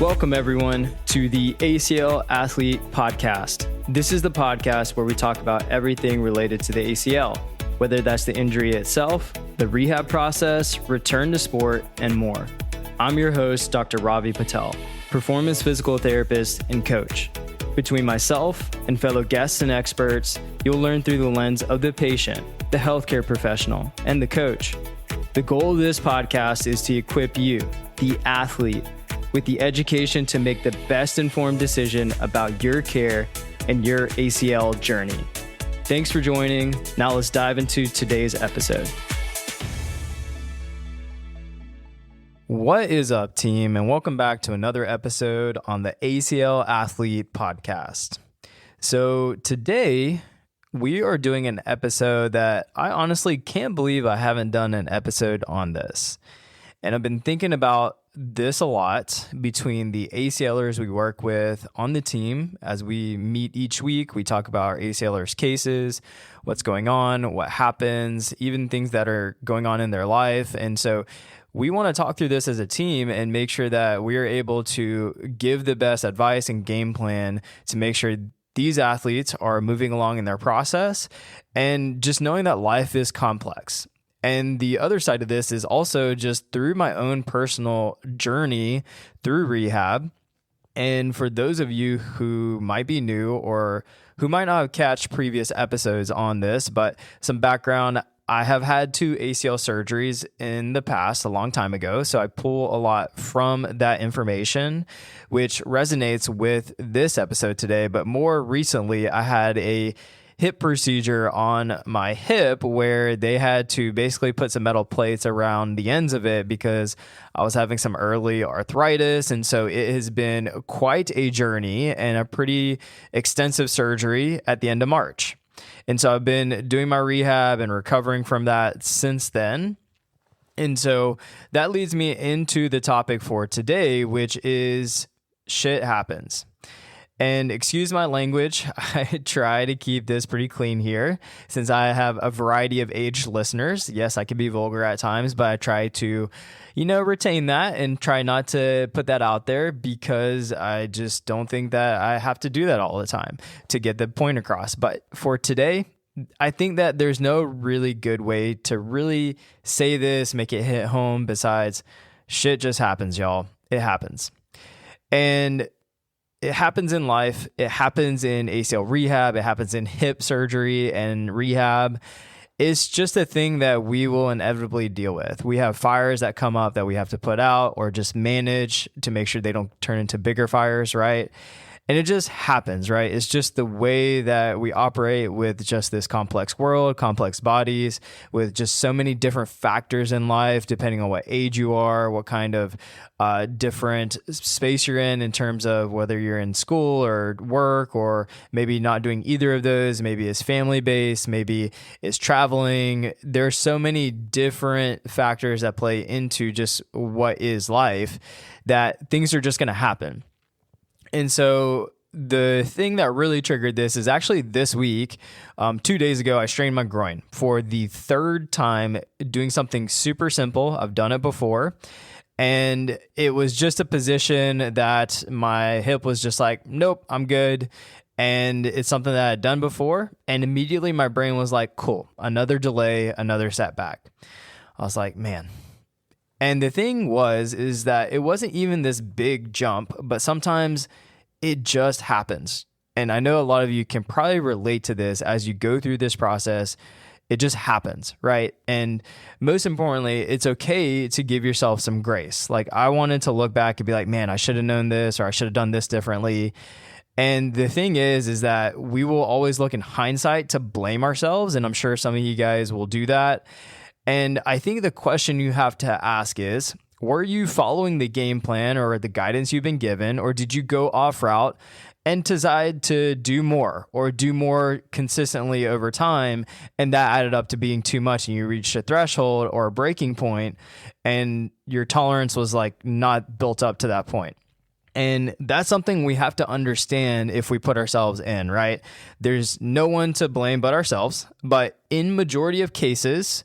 Welcome, everyone, to the ACL Athlete Podcast. This is the podcast where we talk about everything related to the ACL, whether that's the injury itself, the rehab process, return to sport, and more. I'm your host, Dr. Ravi Patel, performance physical therapist and coach. Between myself and fellow guests and experts, you'll learn through the lens of the patient, the healthcare professional, and the coach. The goal of this podcast is to equip you, the athlete, with the education to make the best informed decision about your care and your ACL journey. Thanks for joining. Now let's dive into today's episode. What is up, team? And welcome back to another episode on the ACL Athlete Podcast. So today we are doing an episode that I honestly can't believe I haven't done an episode on this. And I've been thinking about this a lot between the ACLers we work with on the team. As we meet each week, we talk about our ACLers cases, what's going on, what happens, even things that are going on in their life. And so we want to talk through this as a team and make sure that we are able to give the best advice and game plan to make sure these athletes are moving along in their process, and just knowing that life is complex. And the other side of this is also just through my own personal journey through rehab. And for those of you who might be new or who might not have catched previous episodes on this, but some background, I have had 2 ACL surgeries in the past a long time ago. So I pull a lot from that information, which resonates with this episode today. But more recently, I had a hip procedure on my hip where they had to basically put some metal plates around the ends of it because I was having some early arthritis. And so it has been quite a journey and a pretty extensive surgery at the end of March. And so I've been doing my rehab and recovering from that since then. And so that leads me into the topic for today, which is shit happens. And excuse my language, I try to keep this pretty clean here since I have a variety of aged listeners. Yes, I can be vulgar at times, but I try to, retain that and try not to put that out there because I just don't think that I have to do that all the time to get the point across. But for today, I think that there's no really good way to really say this, make it hit home besides shit just happens, y'all. It happens. And it happens in life. It happens in ACL rehab. It happens in hip surgery and rehab. It's just a thing that we will inevitably deal with. We have fires that come up that we have to put out or just manage to make sure they don't turn into bigger fires, right? And it just happens, right? It's just the way that we operate with just this complex world, complex bodies, with just so many different factors in life, depending on what age you are, what kind of different space you're in terms of whether you're in school or work, or maybe not doing either of those. Maybe it's family-based, maybe it's traveling. There's so many different factors that play into just what is life that things are just going to happen. And so the thing that really triggered this is actually this week. 2 days ago, I strained my groin for the 3rd time doing something super simple. I've done it before. And it was just a position that my hip was just like, nope, I'm good. And it's something that I'd done before. And immediately my brain was like, cool, another delay, another setback. I was like, man. And the thing is that it wasn't even this big jump, but sometimes it just happens. And I know a lot of you can probably relate to this as you go through this process. It just happens, right? And most importantly, it's okay to give yourself some grace. Like, I wanted to look back and be like, man, I should have known this, or I should have done this differently. And the thing is that we will always look in hindsight to blame ourselves. And I'm sure some of you guys will do that. And I think the question you have to ask is, were you following the game plan or the guidance you've been given, or did you go off route and decide to do more or do more consistently over time? And that added up to being too much, and you reached a threshold or a breaking point, and your tolerance was like not built up to that point. And that's something we have to understand if we put ourselves in, right? There's no one to blame but ourselves. But in majority of cases,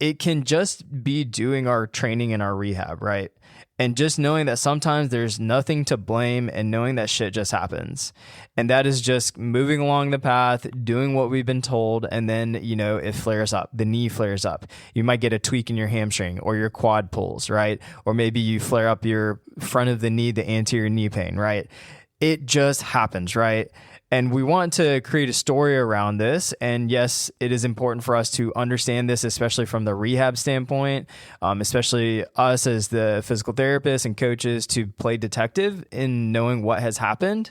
it can just be doing our training and our rehab, right? And just knowing that sometimes there's nothing to blame and knowing that shit just happens. And that is just moving along the path, doing what we've been told. And then, it flares up. The knee flares up. You might get a tweak in your hamstring or your quad pulls, right? Or maybe you flare up your front of the knee, the anterior knee pain, right? It just happens, right? And we want to create a story around this. And yes, it is important for us to understand this, especially from the rehab standpoint, especially us as the physical therapists and coaches to play detective in knowing what has happened.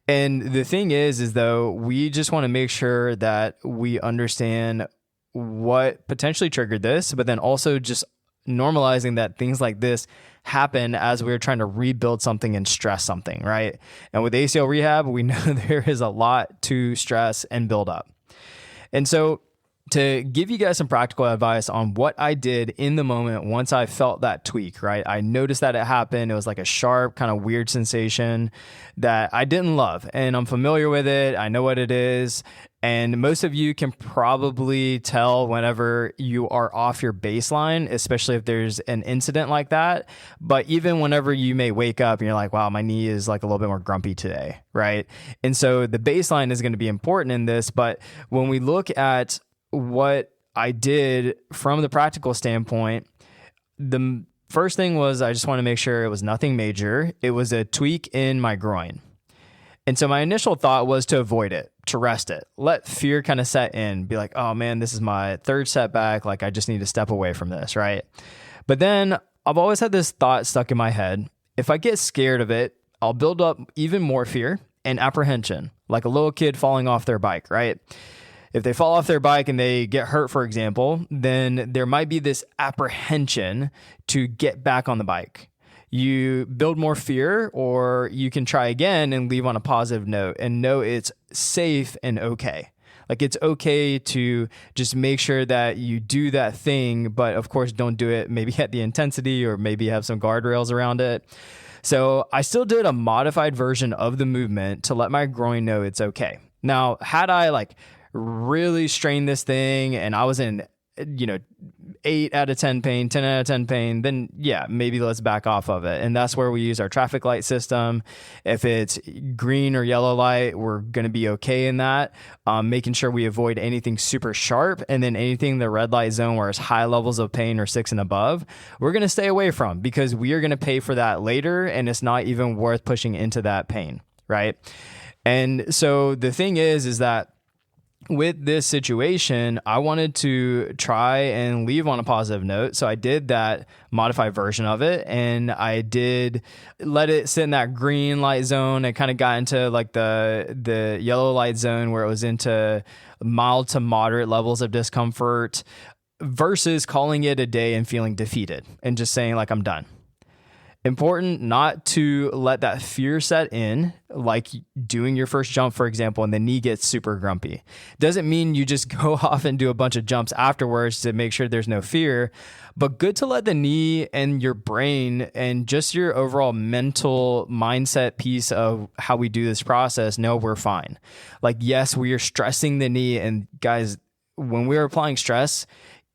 And the thing is though, we just want to make sure that we understand what potentially triggered this, but then also just normalizing that things like this happen as we're trying to rebuild something and stress something, right? And with ACL rehab, we know there is a lot to stress and build up. And so to give you guys some practical advice on what I did in the moment once I felt that tweak, right? I noticed that it happened. It was like a sharp, kind of weird sensation that I didn't love. And I'm familiar with it. I know what it is. And most of you can probably tell whenever you are off your baseline, especially if there's an incident like that. But even whenever you may wake up and you're like, wow, my knee is like a little bit more grumpy today, right? And so the baseline is going to be important in this. But when we look at what I did from the practical standpoint, the first thing was I just want to make sure it was nothing major. It was a tweak in my groin. And so my initial thought was to avoid it, to rest it, let fear kind of set in, be like, oh man, this is my third setback. Like I just need to step away from this, right? But then I've always had this thought stuck in my head. If I get scared of it, I'll build up even more fear and apprehension, like a little kid falling off their bike, right? If they fall off their bike and they get hurt, for example, then there might be this apprehension to get back on the bike. You build more fear, or you can try again and leave on a positive note and know it's safe and okay. Like it's okay to just make sure that you do that thing, but of course don't do it maybe at the intensity or maybe have some guardrails around it. So I still did a modified version of the movement to let my groin know it's okay. Now, had I really strained this thing and I was in 8 out of 10 pain, 10 out of 10 pain, then yeah, maybe let's back off of it. And that's where we use our traffic light system. If it's green or yellow light, we're going to be okay in that. Making sure we avoid anything super sharp, and then anything in the red light zone where it's high levels of pain or 6 and above, we're going to stay away from, because we are going to pay for that later and it's not even worth pushing into that pain, right? And so the thing is that with this situation, I wanted to try and leave on a positive note. So I did that modified version of it, and I did let it sit in that green light zone. It kind of got into like the yellow light zone where it was into mild to moderate levels of discomfort, versus calling it a day and feeling defeated and just saying like, I'm done. Important not to let that fear set in, like doing your first jump, for example, and the knee gets super grumpy. Doesn't mean you just go off and do a bunch of jumps afterwards to make sure there's no fear, but good to let the knee and your brain and just your overall mental mindset piece of how we do this process know we're fine. Like, yes, we are stressing the knee, and guys, when we are applying stress,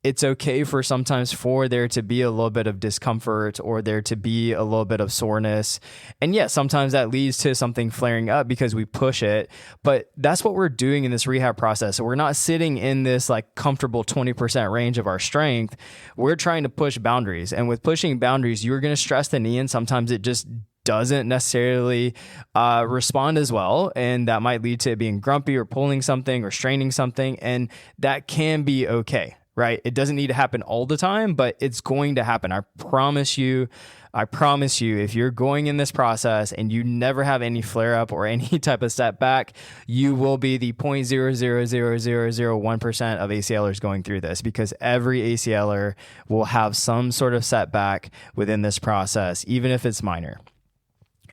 it's okay for sometimes for there to be a little bit of discomfort or there to be a little bit of soreness. And yeah, sometimes that leads to something flaring up because we push it, but that's what we're doing in this rehab process. So we're not sitting in this like comfortable 20% range of our strength. We're trying to push boundaries. And with pushing boundaries, you're going to stress the knee, and sometimes it just doesn't necessarily respond as well. And that might lead to it being grumpy or pulling something or straining something. And that can be okay. Right? It doesn't need to happen all the time, but it's going to happen. I promise you, if you're going in this process and you never have any flare up or any type of setback, you will be the 0.0000001% of ACLers going through this, because every ACLer will have some sort of setback within this process, even if it's minor.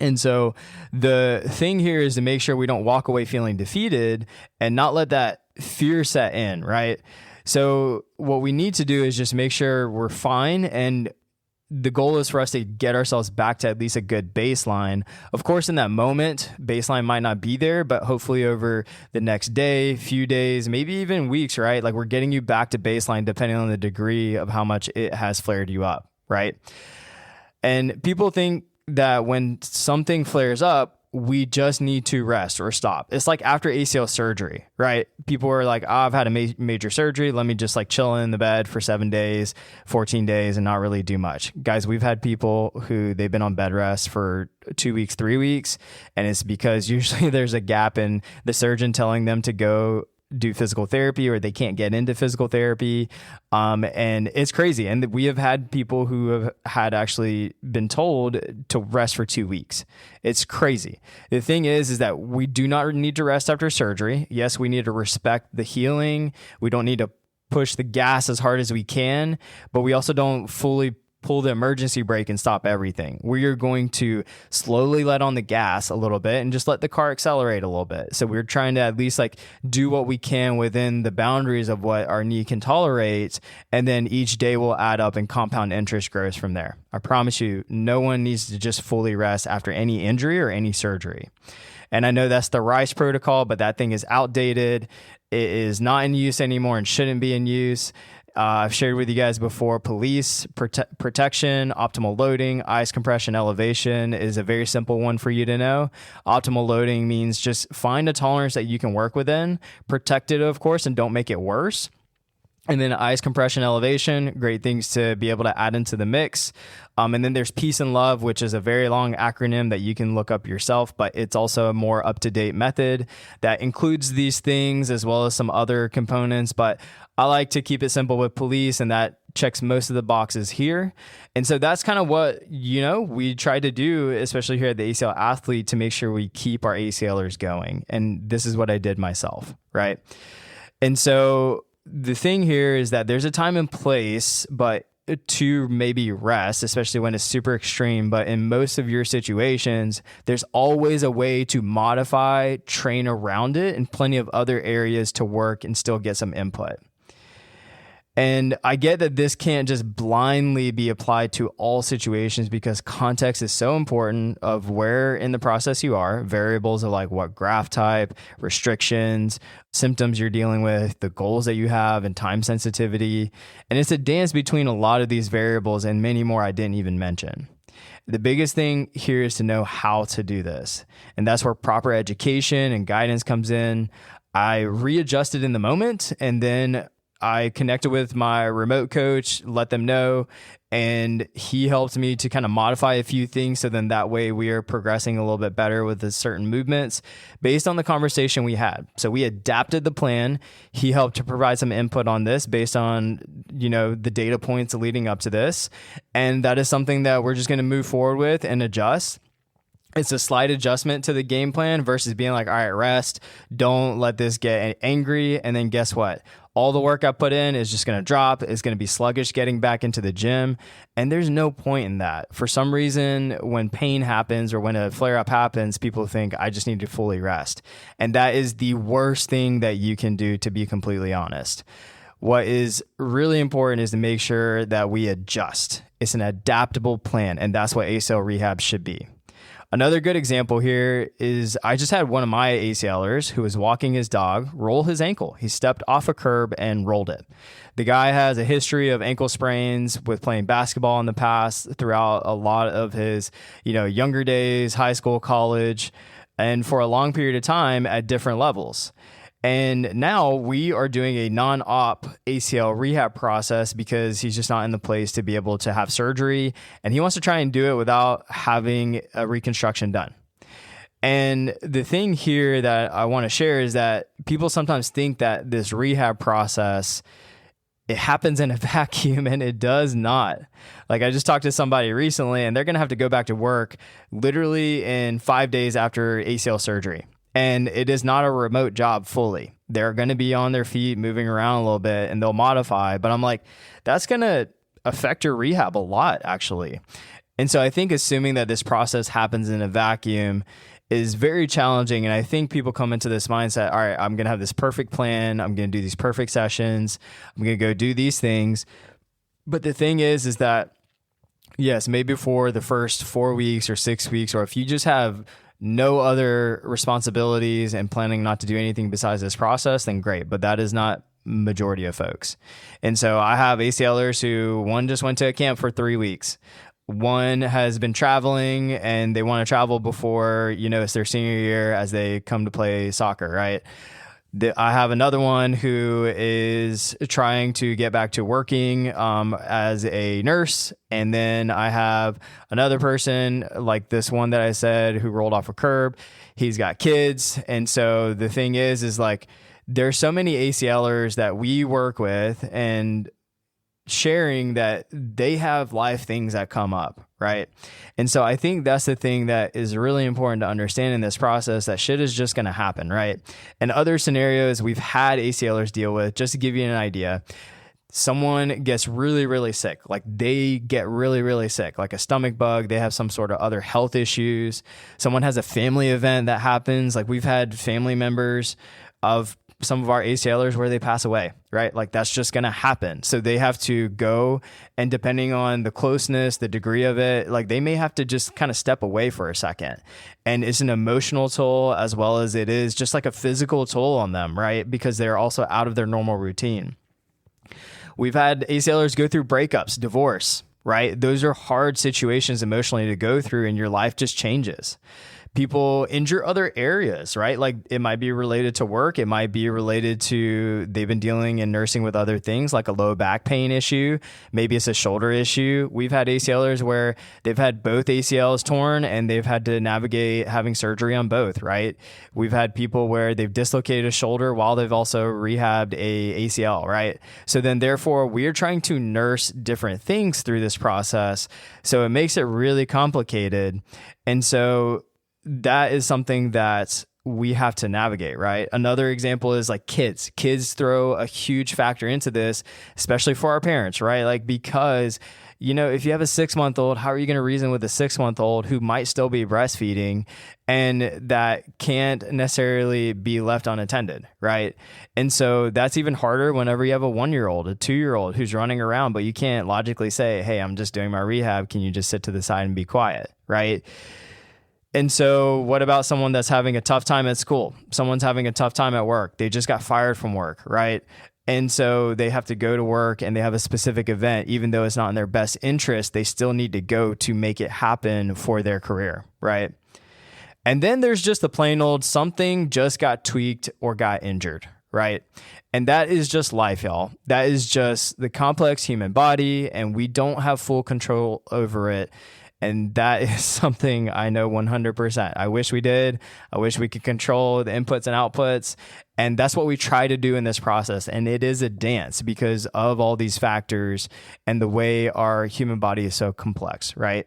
And so the thing here is to make sure we don't walk away feeling defeated and not let that fear set in, right? So what we need to do is just make sure we're fine. And the goal is for us to get ourselves back to at least a good baseline. Of course, in that moment, baseline might not be there, but hopefully over the next day, few days, maybe even weeks, right? Like we're getting you back to baseline depending on the degree of how much it has flared you up, right? And people think that when something flares up, we just need to rest or stop. It's like after ACL surgery, right? People are like, I've had a major surgery. Let me just like chill in the bed for 7 days, 14 days and not really do much. Guys, we've had people who they've been on bed rest for 2 weeks, 3 weeks. And it's because usually there's a gap in the surgeon telling them to go do physical therapy or they can't get into physical therapy. And it's crazy. And we have had people who have had actually been told to rest for 2 weeks. It's crazy. The thing is that we do not need to rest after surgery. Yes, we need to respect the healing. We don't need to push the gas as hard as we can, but we also don't fully pull the emergency brake and stop everything. We are going to slowly let on the gas a little bit and just let the car accelerate a little bit. So we're trying to at least like do what we can within the boundaries of what our knee can tolerate. And then each day will add up and compound interest grows from there. I promise you, no one needs to just fully rest after any injury or any surgery. And I know that's the RICE protocol, but that thing is outdated. It is not in use anymore and shouldn't be in use. I've shared with you guys before, police, protection, optimal loading, ice compression, elevation is a very simple one for you to know. Optimal loading means just find a tolerance that you can work within, protect it, of course, and don't make it worse. And then ice compression, elevation, great things to be able to add into the mix. And then there's peace and love, which is a very long acronym that you can look up yourself, but it's also a more up-to-date method that includes these things as well as some other components. But I like to keep it simple with police, and that checks most of the boxes here. And so that's kind of what, we try to do, especially here at the ACL Athlete, to make sure we keep our ACLers going. And this is what I did myself, right? And so the thing here is that there's a time and place, but to maybe rest, especially when it's super extreme. But in most of your situations, there's always a way to modify, train around it, and plenty of other areas to work and still get some input. And I get that this can't just blindly be applied to all situations because context is so important of where in the process you are. Variables of like what graft type, restrictions, symptoms you're dealing with, the goals that you have, and time sensitivity. And it's a dance between a lot of these variables and many more I didn't even mention. The biggest thing here is to know how to do this. And that's where proper education and guidance comes in. I readjusted in the moment, and then I connected with my remote coach, let them know, and he helped me to kind of modify a few things. So then that way we are progressing a little bit better with the certain movements based on the conversation we had. So we adapted the plan. He helped to provide some input on this based on, the data points leading up to this. And that is something that we're just going to move forward with and adjust. It's a slight adjustment to the game plan versus being like, all right, rest. Don't let this get angry. And then guess what? All the work I put in is just going to drop. It's going to be sluggish getting back into the gym. And there's no point in that. For some reason, when pain happens or when a flare-up happens, people think I just need to fully rest. And that is the worst thing that you can do, to be completely honest. What is really important is to make sure that we adjust. It's an adaptable plan. And that's what ACL Rehab should be. Another good example here is I just had one of my ACLers who was walking his dog roll his ankle. He stepped off a curb and rolled it. The guy has a history of ankle sprains with playing basketball in the past throughout a lot of his, younger days, high school, college, and for a long period of time at different levels. And now we are doing a non-op ACL rehab process because he's just not in the place to be able to have surgery. And he wants to try and do it without having a reconstruction done. And the thing here that I want to share is that people sometimes think that this rehab process, it happens in a vacuum, and it does not. Like I just talked to somebody recently, and they're going to have to go back to work literally in 5 days after ACL surgery. And it is not a remote job fully. They're going to be on their feet, moving around a little bit, and they'll modify. But I'm like, that's going to affect your rehab a lot, actually. And so I think assuming that this process happens in a vacuum is very challenging. And I think people come into this mindset, all right, I'm going to have this perfect plan. I'm going to do these perfect sessions. I'm going to go do these things. But the thing is that, yes, maybe for the first 4 weeks or 6 weeks, or if you just have no other responsibilities and planning not to do anything besides this process, then great. But that is not majority of folks. And so I have ACLers who one just went to a camp for 3 weeks. one has been traveling and they want to travel before, it's their senior year as they come to play soccer, right? I have another one who is trying to get back to working as a nurse. And then I have another person like this one that I said who rolled off a curb. He's got kids. And so the thing is like, there's so many ACLers that we work with and sharing that they have life things that come up, right? And so I think that's the thing that is really important to understand in this process, that shit is just going to happen, right? And other scenarios we've had ACLers deal with, just to give you an idea, someone gets really, really sick. Like they get really, really sick, like a stomach bug. They have some sort of other health issues. Someone has a family event that happens. Like we've had family members of some of our ACLers where they pass away, right? Like that's just going to happen. So they have to go, and depending on the closeness, the degree of it, like they may have to just kind of step away for a second. And it's an emotional toll as well as it is just like a physical toll on them, right? Because they're also out of their normal routine. We've had ACLers go through breakups, divorce, right? Those are hard situations emotionally to go through, and your life just changes. People injure other areas, right? Like it might be related to work. It might be related to they've been dealing in nursing with other things like a low back pain issue. Maybe it's a shoulder issue. We've had ACLers where they've had both ACLs torn and they've had to navigate having surgery on both, right? We've had people where they've dislocated a shoulder while they've also rehabbed a ACL, right? So then therefore we're trying to nurse different things through this process. So it makes it really complicated. And so that is something that we have to navigate, right? Another example is like kids. Kids throw a huge factor into this, especially for our parents, right? Like because, if you have a 6-month-old, how are you going to reason with a 6-month-old who might still be breastfeeding and that can't necessarily be left unattended, right? And so that's even harder whenever you have a 1-year-old, a 2-year-old who's running around, but you can't logically say, hey, I'm just doing my rehab. Can you just sit to the side and be quiet, right? And so what about someone that's having a tough time at school? Someone's having a tough time at work. They just got fired from work, right? And so they have to go to work and they have a specific event. Even though it's not in their best interest, they still need to go to make it happen for their career, right? And then there's just the plain old something just got tweaked or got injured, right? And that is just life, y'all. That is just the complex human body, and we don't have full control over it. And that is something I know 100%. I wish we did. I wish we could control the inputs and outputs. And that's what we try to do in this process. And it is a dance because of all these factors and the way our human body is so complex, right?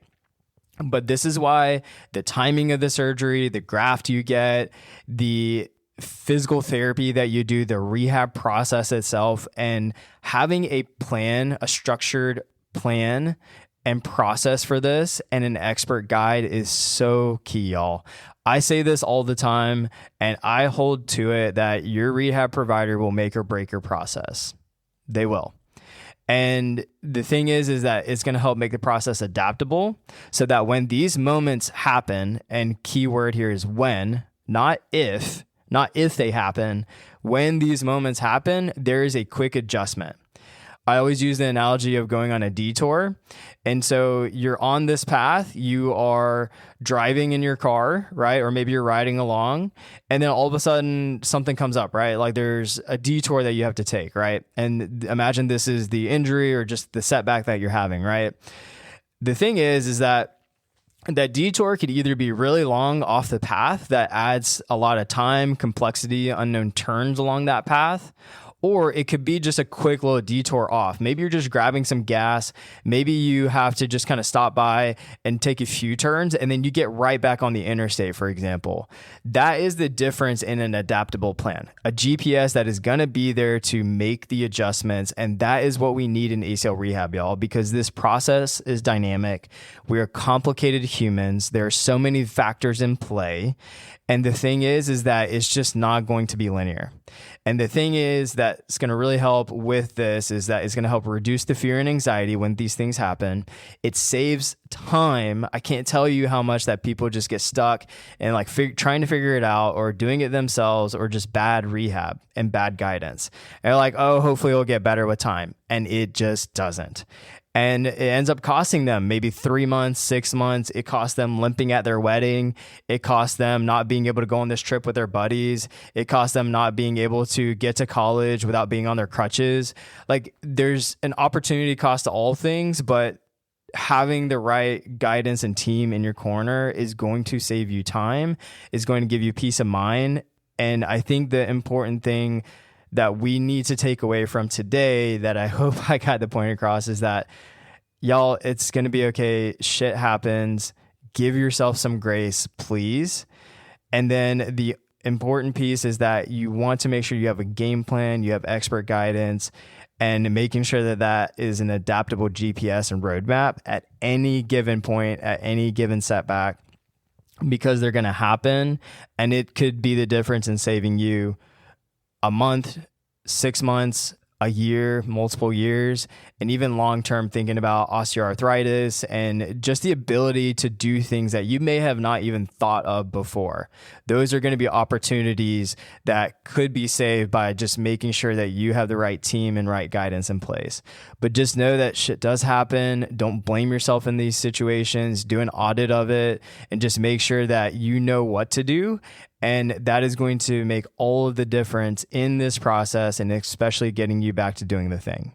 But this is why the timing of the surgery, the graft you get, the physical therapy that you do, the rehab process itself, and having a plan, a structured plan and process for this and an expert guide is so key, y'all. I say this all the time and I hold to it that your rehab provider will make or break your process. They will. And the thing is that it's going to help make the process adaptable so that when these moments happen, and keyword here is when, not if they happen, when these moments happen, there is a quick adjustment. I always use the analogy of going on a detour. And so you're on this path, you are driving in your car, right? Or maybe you're riding along, and then all of a sudden something comes up, right? Like there's a detour that you have to take, right? And imagine this is the injury or just the setback that you're having, right? The thing is that detour could either be really long off the path that adds a lot of time, complexity, unknown turns along that path, or it could be just a quick little detour off. Maybe you're just grabbing some gas. Maybe you have to just kind of stop by and take a few turns, and then you get right back on the interstate, for example. That is the difference in an adaptable plan. A GPS that is going to be there to make the adjustments, and that is what we need in ACL rehab, y'all, because this process is dynamic. We are complicated humans. There are so many factors in play. And the thing is that it's just not going to be linear. And the thing is that's going to really help with this is that it's going to help reduce the fear and anxiety when these things happen. It saves time. I can't tell you how much that people just get stuck and like trying to figure it out or doing it themselves or just bad rehab and bad guidance. And they're like, oh, hopefully it'll get better with time. And it just doesn't. And it ends up costing them maybe 3 months, 6 months. It costs them limping at their wedding. It costs them not being able to go on this trip with their buddies. It costs them not being able to get to college without being on their crutches. Like, there's an opportunity cost to all things, but having the right guidance and team in your corner is going to save you time, is going to give you peace of mind. And I think the important thing that we need to take away from today, that I hope I got the point across, is that, y'all, it's going to be okay. Shit happens. Give yourself some grace, please. And then the important piece is that you want to make sure you have a game plan, you have expert guidance, and making sure that that is an adaptable GPS and roadmap at any given point, at any given setback, because they're going to happen. And it could be the difference in saving you a month, 6 months, a year, multiple years, and even long-term thinking about osteoarthritis and just the ability to do things that you may have not even thought of before. Those are going to be opportunities that could be saved by just making sure that you have the right team and right guidance in place. But just know that shit does happen. Don't blame yourself in these situations. Do an audit of it and just make sure that you know what to do. And that is going to make all of the difference in this process, and especially getting you back to doing the thing.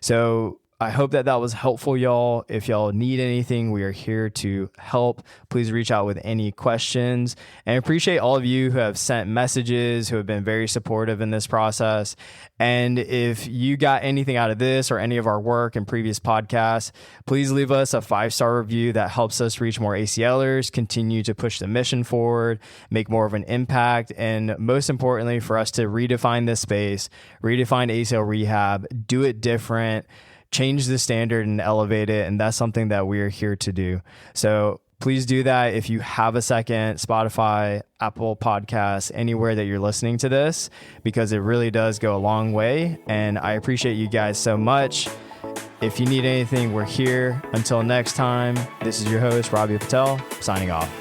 So I hope that that was helpful, y'all. If y'all need anything, we are here to help. Please reach out with any questions. And I appreciate all of you who have sent messages, who have been very supportive in this process. And if you got anything out of this or any of our work and previous podcasts, please leave us a 5-star review. That helps us reach more ACLers, continue to push the mission forward, make more of an impact, and most importantly, for us to redefine this space, redefine ACL rehab, do it different, change the standard and elevate it. And that's something that we are here to do. So please do that. If you have a second, Spotify, Apple Podcasts, anywhere that you're listening to this, because it really does go a long way. And I appreciate you guys so much. If you need anything, we're here. Until next time, this is your host, Robbie Patel, signing off.